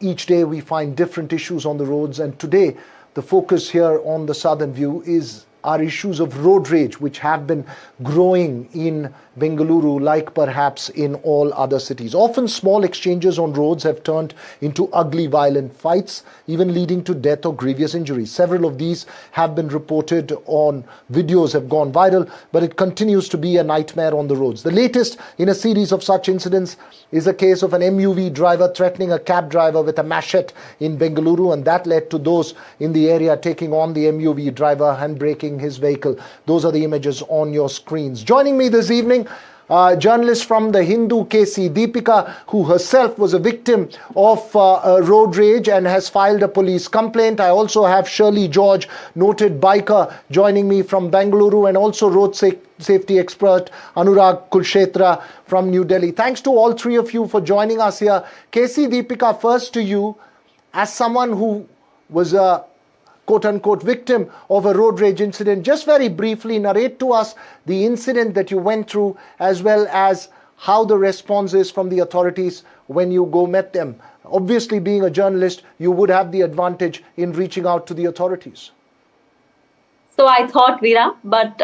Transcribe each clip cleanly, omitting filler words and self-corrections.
Each day we find different issues on the roads, and today the focus here on the Southern View are issues of road rage, which have been growing in Bengaluru like perhaps in all other cities. Often small exchanges on roads have turned into ugly violent fights, even leading to death or grievous injuries. Several of these have been reported on videos, have gone viral, but it continues to be a nightmare on the roads. The latest in a series of such incidents is a case of an MUV driver threatening a cab driver with a machete in Bengaluru, and that led to those in the area taking on the MUV driver and breaking his vehicle. Those are the images on your screens. Joining me this evening, journalist from the Hindu, KC Deepika, who herself was a victim of road rage and has filed a police complaint. I also have Shirley George, noted biker, joining me from Bengaluru, and also road safety expert Anurag Kulshetra from New Delhi. Thanks to all three of you for joining us here. KC Deepika, first to you, as someone who was a quote-unquote victim of a road rage incident, just very briefly narrate to us the incident that you went through, as well as how the response is from the authorities when you go met them. Obviously, being a journalist, you would have the advantage in reaching out to the authorities. So I thought, Veera, but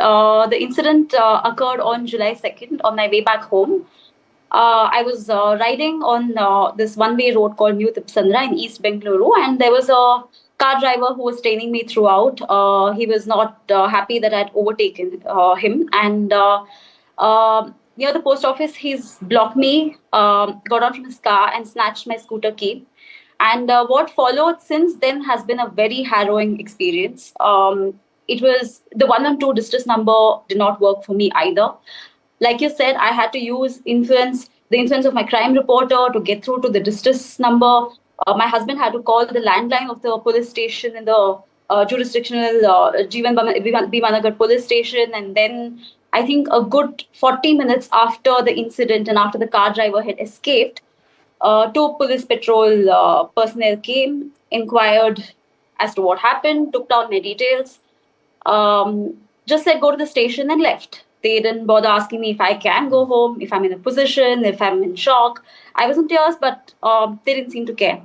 the incident occurred on July 2nd on my way back home. I was riding on this one-way road called New Tipsandra in East Bengaluru, and there was a car driver who was training me throughout. He was not happy that I had overtaken him, and near the post office, he's blocked me, got out from his car and snatched my scooter key. And what followed since then has been a very harrowing experience. It was the 112 distress number did not work for me either. Like you said, I had to use the influence of my crime reporter to get through to the distress number. My husband had to call the landline of the police station in the jurisdictional Jeevan Bhimanagar police station. And then I think a good 40 minutes after the incident and after the car driver had escaped, two police patrol personnel came, inquired as to what happened, took down my details, just said go to the station and left. They didn't bother asking me if I can go home, if I'm in a position, if I'm in shock. I was in tears, but they didn't seem to care.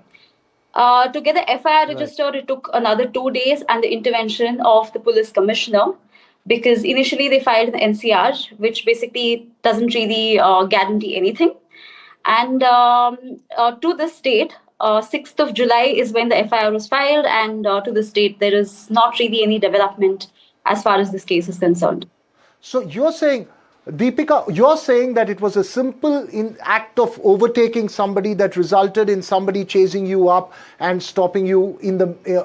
To get the FIR registered, it took another 2 days and the intervention of the police commissioner, because initially they filed an NCR, which basically doesn't really guarantee anything. And to this date, 6th of July is when the FIR was filed, and to this date, there is not really any development as far as this case is concerned. So you're saying, Deepika, you're saying that it was a simple act of overtaking somebody that resulted in somebody chasing you up and stopping you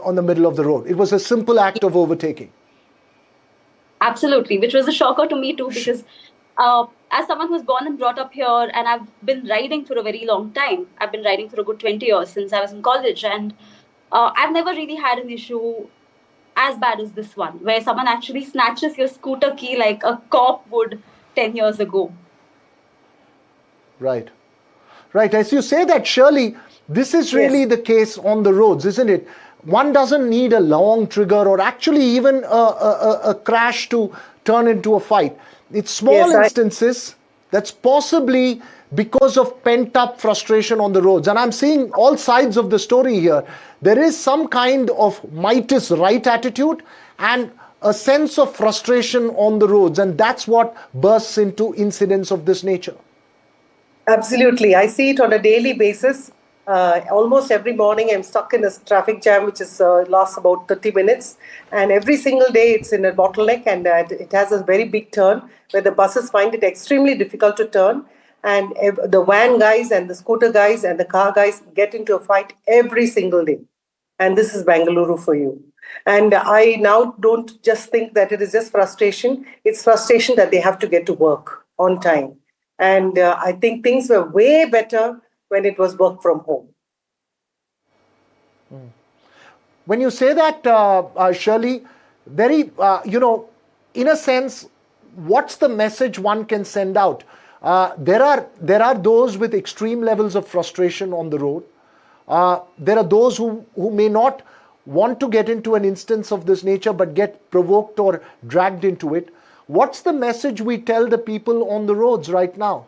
on the middle of the road. It was a simple act of overtaking. Absolutely, which was a shocker to me too, because as someone who's born and brought up here, and I've been riding for a very long time. I've been riding for a good 20 years since I was in college, and I've never really had an issue as bad as this one, where someone actually snatches your scooter key like a cop would 10 years ago. Right. Right. As you say that, Shirley, this is really the case on the roads, isn't it? One doesn't need a long trigger or actually even a crash to turn into a fight. It's small instances that's possibly because of pent-up frustration on the roads. And I'm seeing all sides of the story here. There is some kind of might is right attitude and a sense of frustration on the roads. And that's what bursts into incidents of this nature. Absolutely. I see it on a daily basis. Almost every morning I'm stuck in a traffic jam, which is lasts about 30 minutes. And every single day it's in a bottleneck, and it has a very big turn where the buses find it extremely difficult to turn. And the van guys and the scooter guys and the car guys get into a fight every single day. And this is Bengaluru for you. And I now don't just think that it is just frustration. It's frustration that they have to get to work on time. And I think things were way better when it was work from home. When you say that, Shirley, very, in a sense, what's the message one can send out? There are those with extreme levels of frustration on the road. There are those who may not want to get into an instance of this nature but get provoked or dragged into it. What's the message we tell the people on the roads right now?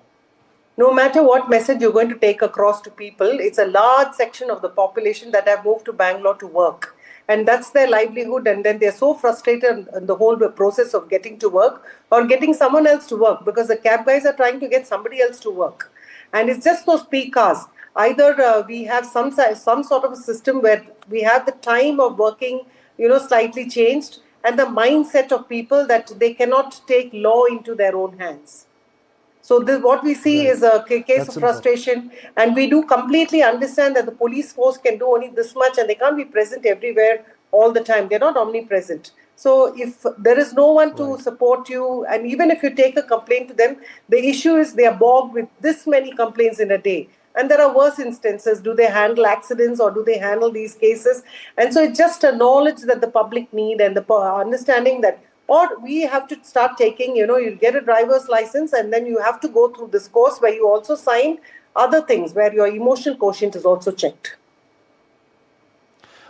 No matter what message you're going to take across to people, it's a large section of the population that have moved to Bangalore to work. And that's their livelihood, and then they're so frustrated in the whole process of getting to work or getting someone else to work, because the cab guys are trying to get somebody else to work. And it's just those peak hours. Either we have some sort of a system where we have the time of working, slightly changed, and the mindset of people that they cannot take law into their own hands. So what we see Right. is a case That's of important. frustration, and we do completely understand that the police force can do only this much, and they can't be present everywhere all the time. They're not omnipresent. So if there is no one to Right. support you, and even if you take a complaint to them, the issue is they are bogged with this many complaints in a day. And there are worse instances. Do they handle accidents or do they handle these cases? And so it's just a knowledge that the public need, and the understanding that, or we have to start taking, you get a driver's license and then you have to go through this course where you also sign other things, where your emotional quotient is also checked.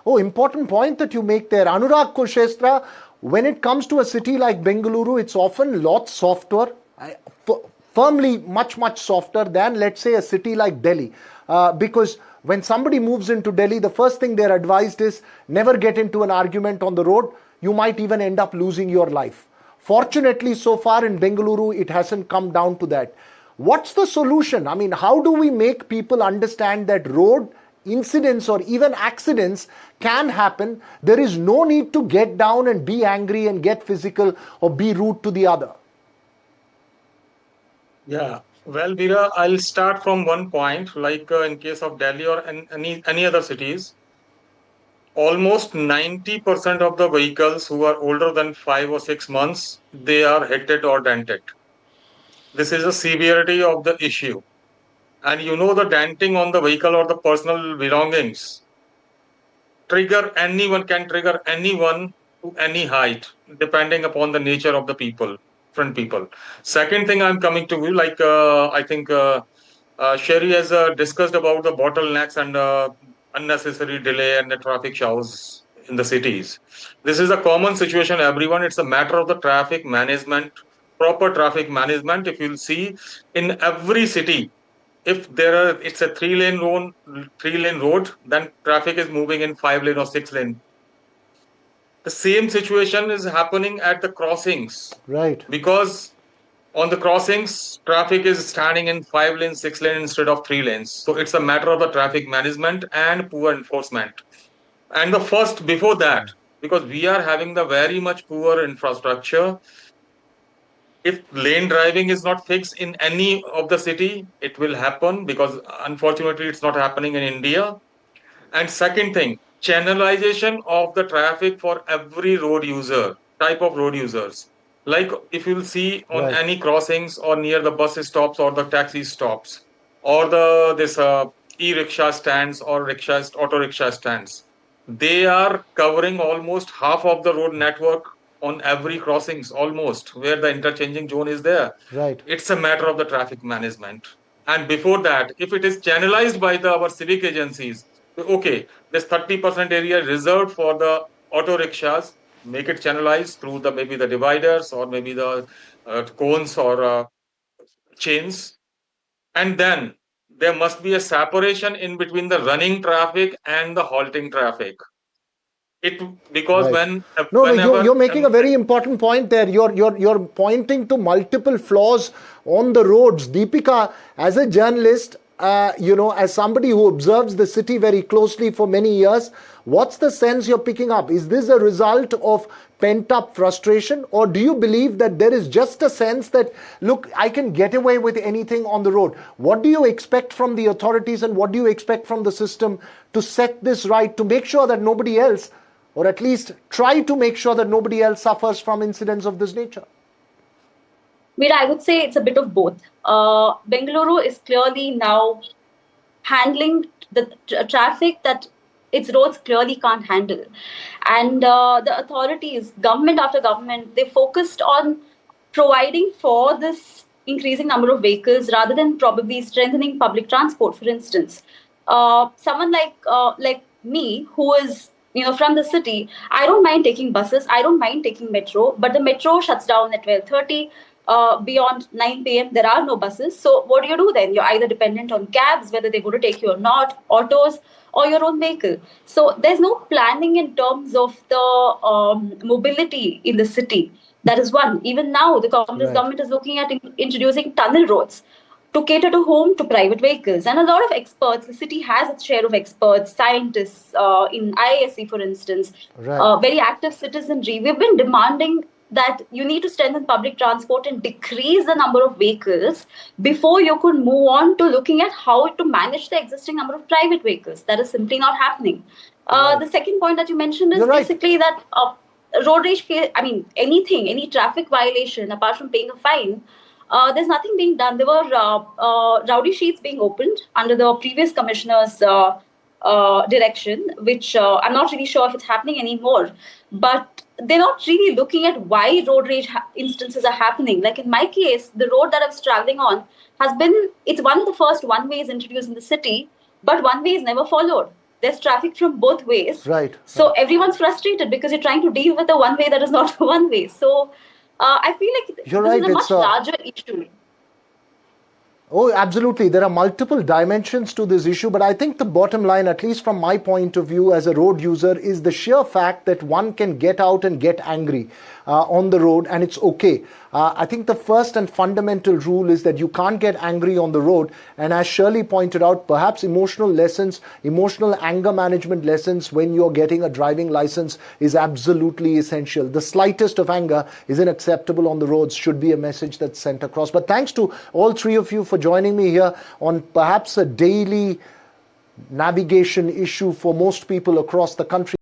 Oh, important point that you make there. Anurag Kushestra, when it comes to a city like Bengaluru, it's often lots softer, firmly much softer than, let's say, a city like Delhi. Because when somebody moves into Delhi, the first thing they're advised is never get into an argument on the road. You might even end up losing your life. Fortunately, so far in Bengaluru, it hasn't come down to that. What's the solution? I mean, how do we make people understand that road incidents or even accidents can happen? There is no need to get down and be angry and get physical or be rude to the other. Yeah. Well, Veera, I'll start from one point. Like in case of Delhi or any other cities, almost 90% of the vehicles who are older than 5 or 6 months, they are hit or dented. This is a severity of the issue. And the denting on the vehicle or the personal belongings can trigger anyone to any height, depending upon the nature of the different people. Second thing I'm coming to you, like I think Sherry has discussed about the bottlenecks and unnecessary delay and the traffic showers in the cities. This is a common situation, everyone. It's a matter of the traffic management, proper traffic management. If you'll see in every city, if it's a three lane road, then traffic is moving in 5 lane or 6 lane. The same situation is happening at the crossings, Right. because on the crossings, traffic is standing in 5 lanes, 6 lanes instead of 3 lanes. So it's a matter of the traffic management and poor enforcement. And the first before that, because we are having the very much poor infrastructure, if lane driving is not fixed in any of the city, it will happen, because unfortunately it's not happening in India. And second thing, channelization of the traffic for every type of road users. Like if you'll see on Right. any crossings or near the bus stops or the taxi stops, or the this e-rickshaw stands or auto rickshaw stands, they are covering almost half of the road network on every crossings, almost where the interchanging zone is there. Right. It's a matter of the traffic management. And before that, if it is channelized by our civic agencies, okay, this 30% area reserved for the auto rickshaws, make it channelized through maybe the dividers or maybe the cones or chains. And then there must be a separation in between the running traffic and the halting traffic. It because Right. when No, whenever you're making a very important point there. You're pointing to multiple flaws on the roads. Deepika, as a journalist, as somebody who observes the city very closely for many years, what's the sense you're picking up? Is this a result of pent up frustration, or do you believe that there is just a sense that, look, I can get away with anything on the road? What do you expect from the authorities, and what do you expect from the system to set this right, to make sure that nobody else, or at least try to make sure that nobody else suffers from incidents of this nature? Veera, I would say it's a bit of both. Bengaluru is clearly now handling the traffic that its roads clearly can't handle. And the authorities, government after government, they focused on providing for this increasing number of vehicles rather than probably strengthening public transport. For instance, someone like me, who is from the city, I don't mind taking buses, I don't mind taking metro, but the metro shuts down at 12:30. beyond 9 p.m. there are no buses. So what do you do then? You're either dependent on cabs, whether they're going to take you or not, autos, or your own vehicle. So there's no planning in terms of the mobility in the city. That is one. Even now, the Congress government is looking at introducing tunnel roads to cater to home to private vehicles. And a lot of experts, the city has its share of experts, scientists in IISc, for instance, very active citizenry. We've been demanding that you need to strengthen public transport and decrease the number of vehicles before you could move on to looking at how to manage the existing number of private vehicles. That is simply not happening. The second point that you mentioned is basically that road rage case, I mean, anything, any traffic violation, apart from paying a fine, there's nothing being done. There were rowdy sheets being opened under the previous commissioner's direction, which I'm not really sure if it's happening anymore. But they're not really looking at why road rage instances are happening. Like in my case, the road that I was traveling on it's one of the first one-ways introduced in the city, but one way is never followed. There's traffic from both ways. So everyone's frustrated because you're trying to deal with a one way that is not a one way. So I feel like this is a much larger issue. Oh, absolutely. There are multiple dimensions to this issue, but I think the bottom line, at least from my point of view as a road user, is the sheer fact that one can get out and get angry on the road, and it's okay. I think the first and fundamental rule is that you can't get angry on the road, and as Shirley pointed out, perhaps emotional lessons, emotional anger management lessons when you're getting a driving license is absolutely essential. The slightest of anger is unacceptable on the roads, should be a message that's sent across. But thanks to all three of you for joining me here on perhaps a daily navigation issue for most people across the country.